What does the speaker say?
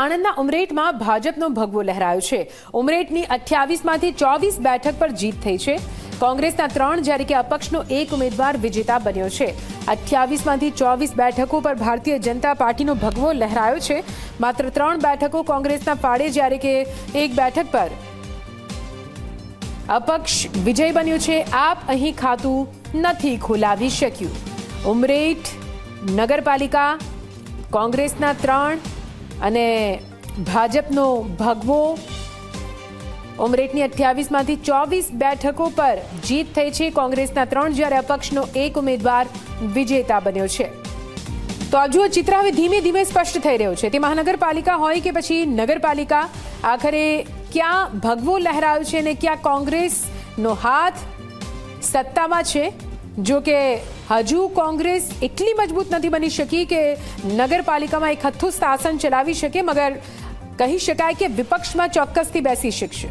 આણંદના ઉમરેઠમાં ભાજપનો ભગવો લહેરાયો છે। ઉમરેઠની 28માંથી 24 બેઠક પર જીત થઈ છે। કોંગ્રેસના 3 જ્યારે કે અપક્ષનો 1 ઉમેદવાર વિજેતા બન્યો છે। 28માંથી 24 બેઠકો પર ભારતીય જનતા પાર્ટીનો ભગવો લહેરાયો છે। માત્ર 3 બેઠકો કોંગ્રેસના ફાળે જ્યારે કે 1 બેઠક પર અપક્ષ વિજય બન્યો છે। આપ અહીં ખાતું નથી ખોલાવી શક્યું। ઉમરેઠ નગરપાલિકા કોંગ્રેસના 3 અને ભાજપનો ભગવો। ઉમરેઠની 28માંથી 24 બેઠકો પર જીત થઈ છે। કોંગ્રેસના 3 જ્યારે અપક્ષનો 1 ઉમેદવાર વિજેતા બન્યો છે। તો આ જુઓ ચિત્ર હવે ધીમે ધીમે સ્પષ્ટ થઈ રહ્યો છે। તે મહાનગરપાલિકા હોય કે પછી નગરપાલિકા, આખરે ક્યાં ભગવો લહેરાયો છે અને ક્યાં કોંગ્રેસનો હાથ સત્તામાં છે। જો કે હજુ કોંગ્રેસ એટલી મજબૂત નથી બની શકી કે નગરપાલિકામાં એક હથ્થું શાસન ચલાવી શકે, મગર કહી શકાય કે વિપક્ષમાં ચોક્કસથી બેસી શકશે।